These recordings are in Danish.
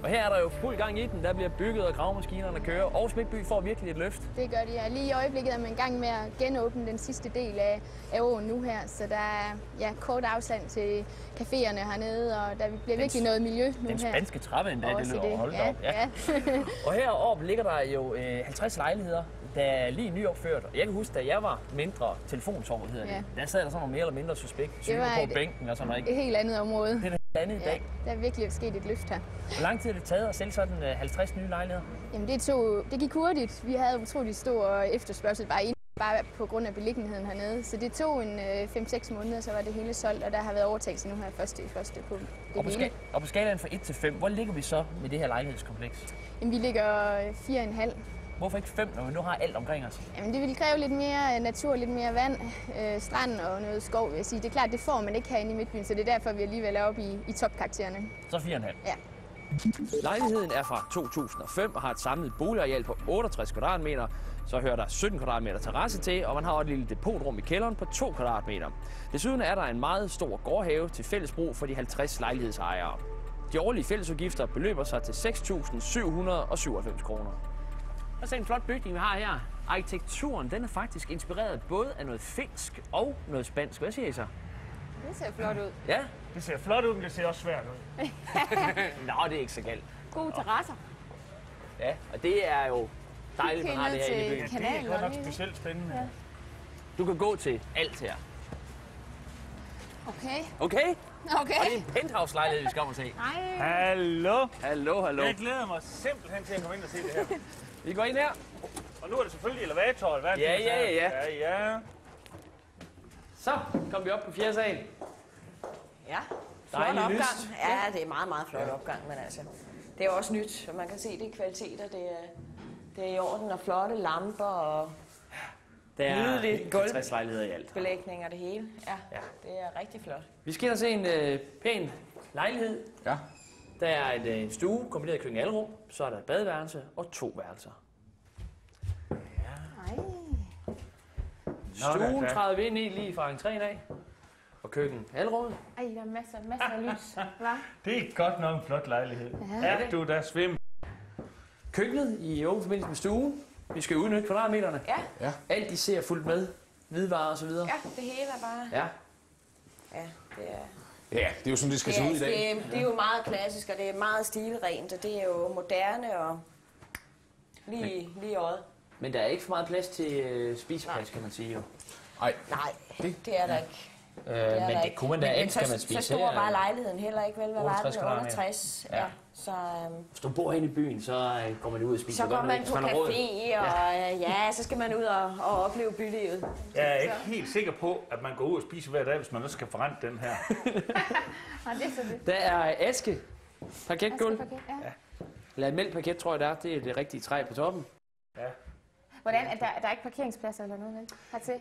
Og her er der jo fuld gang i den. Der bliver bygget, og gravemaskinerne kører. Aarhus Midtby får virkelig et løft. Det gør de, ja. Lige i øjeblikket er man i gang med at genåbne den sidste del af åen nu her. Så der er kort afstand til caféerne hernede, og der bliver virkelig noget miljø nu her. Den spanske trappe endda, det lyder holdt op. Ja. Og heroppe ligger der jo 50 lejligheder, der er lige nyopført. Jeg kan huske, da jeg var mindre, telefontorvet hedder det, der sad der sådan nogle mere eller mindre suspekt. Det var på bænken og sådan noget. Et helt andet område. Det er et andet i dag. Der er virkelig sket et løft her. Hvor lang tid er det taget at sælge sådan 50 nye lejligheder? Jamen det gik hurtigt. Vi havde utrolig stor efterspørgsel bare på grund af beliggenheden hernede. Så det tog en 5-6 måneder, så var det hele solgt, og der har været overtagelse nu her første på det hele. Og på skalaen fra 1 til 5, hvor ligger vi så med det her lejlighedskompleks? Jamen, vi ligger 4,5. Hvorfor ikke 5, når vi nu har alt omkring os? Jamen, det vil kræve lidt mere natur, lidt mere vand, strand og noget skov, vil jeg sige. Det er klart, det får man ikke herinde i Midtbyen, så det er derfor, vi alligevel er oppe i topkaraktererne. Så 4,5? Ja. Lejligheden er fra 2005 og har et samlet boligareal på 68 kvadratmeter. Så hører der 17 kvadratmeter terrasse til, og man har et lille depotrum i kælderen på 2 kvadratmeter. Desuden er der en meget stor gårdhave til fælles brug for de 50 lejlighedsejere. De årlige fællesudgifter beløber sig til 6.797 kroner. Og så en flot bygning, vi har her. Arkitekturen, den er faktisk inspireret både af noget finsk og noget spansk. Hvad siger I så? Det ser flot ud. Ja? Det ser flot ud, men det ser også svært ud. Nå, det er ikke så galt. Gode terrasser. Ja, og det er jo dejligt, man har det her inde i byen. Det er godt nok specielt spændende. Ja. Du kan gå til alt her. Okay. Okay? Okay. Og det er en penthouse-lejlighed, vi skal om at se. Hej. Hallo. Hallo. Jeg glæder mig simpelthen til at komme ind og se det her. Vi går ind her. Og nu er det selvfølgelig elevator, hvad? Ja. Så kom vi op på 4. sal. Ja, flot Dejlig opgang. lyst. Ja, det er meget, meget flot opgang, men altså, det er også nyt, og man kan se, det er kvaliteter, det er i orden, og flotte lamper, og Der er nydeligt 50 lejligheder i alt. belægning og det hele. Ja, det er rigtig flot. Vi skal ind og se en pæn lejlighed. Ja. Der er en stue, kombineret køkken-alrum, så er der et badeværelse og 2 værelser. Stuen træder vi ind i lige fra entréen af. Og køkken-alrummet. Ej, der er masser af lys. Hva? Det er godt nok en flot lejlighed. Ja, du der svim. Køkkenet i åben forbindelse med stuen. Vi skal udnytte kvadratmeterne. Ja. Alt de ser fuldt med. Hvidevarer og så videre. Ja, det hele er bare... Ja. Ja, det er... Ja, det er jo sådan, det skal se ud i dag. Det er jo meget klassisk, og det er meget stilrent, og det er jo moderne og lige i øjet. Men der er ikke for meget plads til spiseplads, kan man sige jo. Nej, Det er der ikke. Men det kunne man da ikke, kan man spise. Så stor var lejligheden heller ikke, vel? Hvad var det? 68. Ja. Så, Hvis du bor inde i byen, så går man ud og spiser. så går man på café, og så skal man ud og opleve bylivet. Jeg er ikke helt sikker på, at man går ud og spiser hver dag, hvis man også skal forrente den her. Der er aske. Parketgulv. Ja. Eller mælkparket, tror jeg det er. Det er det rigtige træ på toppen. Ja. Hvordan? Er der ikke parkeringspladser eller noget vel? Hertil?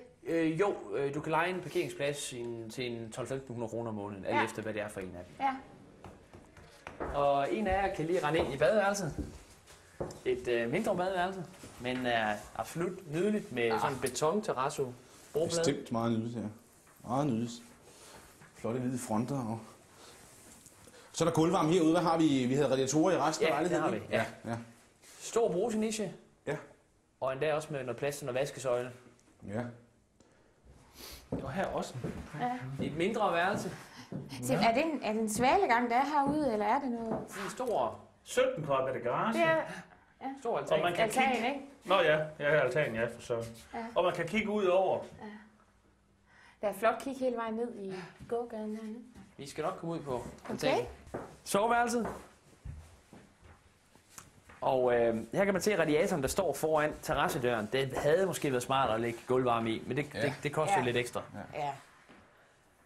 Jo, du kan leje en parkeringsplads til en 1200-1500 kroner om måneden, alt efter hvad det er for en af dem. Ja. Og en af jer kan lige rende ind i badeværelset. Et mindre badeværelse, men er absolut nydeligt med sådan en beton-terrasso. bestemt meget nydeligt, ja. Meget nydeligt. Flotte hvide fronter. Og... Så er der gulvvarme herude. Hvad har vi? Vi havde radiatorer i resten af lejligheden. Ja, det har vi. Ja. Stor bruseniche. Ja. Og endda også med noget plads til noget vaskesøjle. Ja. Og her også. Et mindre værelse. Så er det en svalegang, der er herude, eller er det noget? En stor 17 kvadratmeter garage. Ja. Stor altan. Og man kan Altan, kigge... ikke? Nå ja, altan, ja, for søren. Ja. Og man kan kigge ud over. Der er flot kig hele vejen ned i gågaden hernede. Vi skal nok komme ud på Okay. soveværelset. Og her kan man se radiatoren, der står foran terrassedøren. Det havde måske været smart at lægge gulvvarme i, men det koster lidt ekstra. Ja.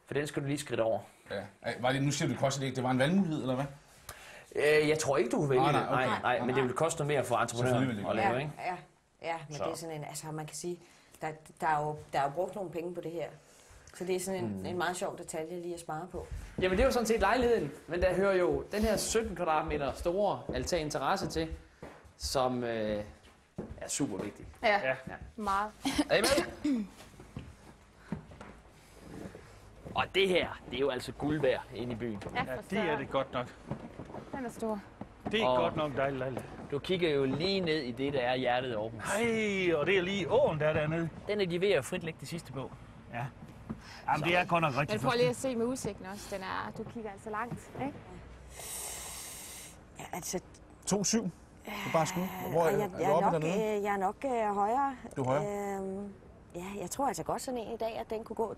For den skal du lige skridt over. Ja. Var det, nu siger du, det kostede ikke. Det var en valgmulighed, eller hvad? Jeg tror ikke, du kan vælge det. Okay. Nej, men det vil koste noget mere for entreprenøren at lave, ikke? Ja, men det er sådan en, altså man kan sige, der er jo brugt nogle penge på det her. Så det er sådan en meget sjov detalje lige at spare på. Jamen det er jo sådan set lejligheden, men der hører jo den her 17 kvadratmeter store altan terrasse til, som er super vigtig. Ja, meget. Er I med? Og det her, det er jo altså guld værd inde i byen. Ja, Ja, det er det godt nok. Den er stor. Det er godt nok dejligt lejlighed. Du kigger jo lige ned i det, der er hjertet af Aarhus. Hej, og det er lige åen, der er dernede. Den er de ved at fritlægge det sidste på. Ja. Jamen, det er godt nok rigtig Men prøv lige at se med udsigten også. Du kigger altså langt, ikke? Ja, altså, 2,7. Det er bare skud. Hvor er jeg er nok højere. Du er højere? Ja, jeg tror altså godt sådan en i dag, at den kunne gå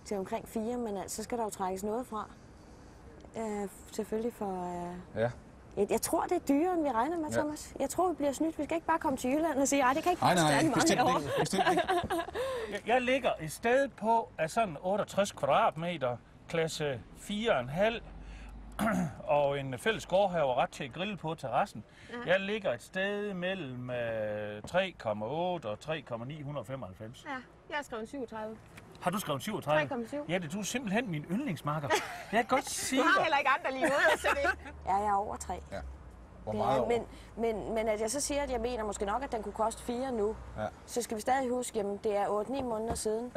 til omkring 4, men altså, så skal der jo trækkes noget fra. Selvfølgelig for... Ja. Jeg tror, det er dyrere, end vi regner med, Thomas. Jeg tror, vi bliver snydt. Vi skal ikke bare komme til Jylland og sige, at det kan ikke koste særlig meget herovre. Bestemt ikke. Jeg ligger et sted på af sådan 68 kvadratmeter, klasse 4,5, og en fælles gårdhave ret til at grille på terrassen. Jeg ligger et sted mellem 3,8 og 3,995. Ja, jeg har skrevet 37. Har du skrevet 37? 3,7. Ja, det er simpelthen min yndlingsmarker. Jeg kan godt sige Du har heller ikke andre lige ude, så det. Ja, jeg er over 3. Ja. Hvor meget over? Men at jeg så siger, at jeg mener måske nok, at den kunne koste 4 nu, så skal vi stadig huske, at det er 8-9 måneder siden,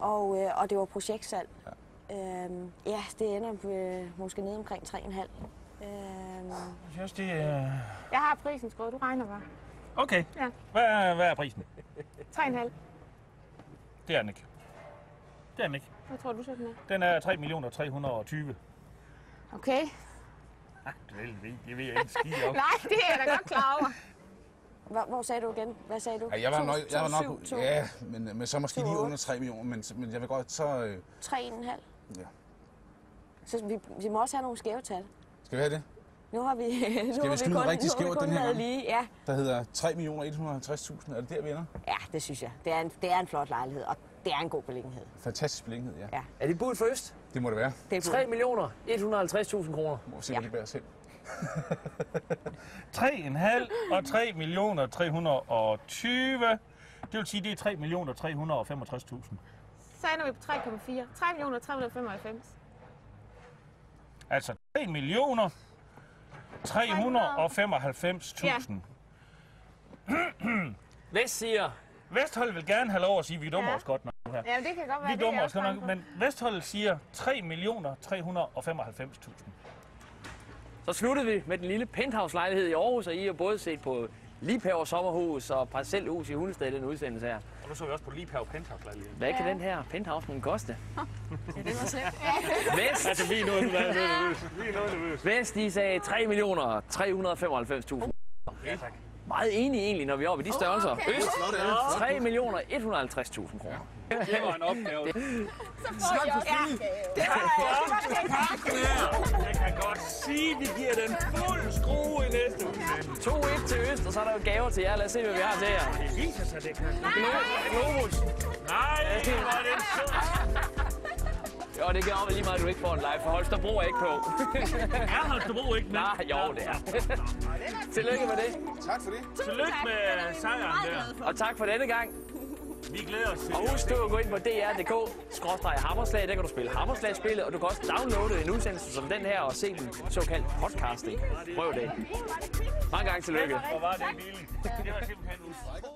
og det var projektsalg. Ja, det ender måske nede omkring 3,5. Jeg synes, det er... Jeg har prisen skrevet, du regner bare. Okay. Ja. Hvad er prisen? 3,5. Det er den ikke. Det er den ikke. Hvad tror du så, den er? Den er 3.320.000. Okay. Det ved jeg ikke skide om. Nej, det er jeg da godt klar over. Hvor sagde du igen? Hvad sagde du? Ja, jeg var nok ja, men så måske lige under 3 millioner, men jeg vil godt så... 3,5? Ja. Så vi må også have nogle skæve tal. Skal vi have det? Nu har vi Skal vi skyde rigtig skævt den her gang? Lige, ja. Der hedder 3.150.000. Er det der, vi ender? Ja, det synes jeg. Det er en flot lejlighed, og det er en god beliggenhed. Fantastisk beliggenhed, ja. Er det budet først? Det må det være. 3.150.000 kroner. Må se, hvad det bærer selv. 3,5 og 3.320.000. Det vil sige, det er 3.365.000. Så ender vi på 3,4. 3.395.000. Altså 3.395.000. Vest siger... Vestholdet vil gerne have lov at sige, at vi dummer os godt nok nu her. Ja, det kan godt være, Vi dummer os godt nok, men Vestholdet siger 3.395.000. Så sluttede vi med den lille penthouse-lejlighed i Aarhus, og I har både set på Liebherr sommerhus og parcelhus i Hundested i den udsendelse her. Og nu så vi også på Liebherr penthouse-lejlighed. Hvad kan den her penthouse mon koste? Ja, det var slemt. Vest, Altså, vi er noget nervøse. Vest, de sagde 3.395.000. Ja, tak. Meget enige egentlig, når vi er oppe i de størrelser. Øst, 3.150.000 kroner. Det var en opgave. Jeg kan godt sige, at vi giver den fuld skrue i næste udsendelse. 2-1 til Øst, og så er der jo gaver til jer. Lad os se, hvad vi har til jer. Det viser sig, det kan. Globus. Nej, hvor er det så. Jo, det gør op lige meget, at du ikke får en live, for Holstebro er ikke på. Er Holstebro ikke med? Nej, jo, det er. Tillykke med det. Tak for det. Tillykke med sejren der. Og tak for denne gang. Vi glæder os til. Og husk at gå ind på dr.dk/hammerslag. Der kan du spille Hammerslag-spillet, og du kan også downloade en udsendelse som den her og se den såkaldt podcasting. Prøv det. Mange gange tillykke. Hvor var det billigt. Det var simpelthen utroligt.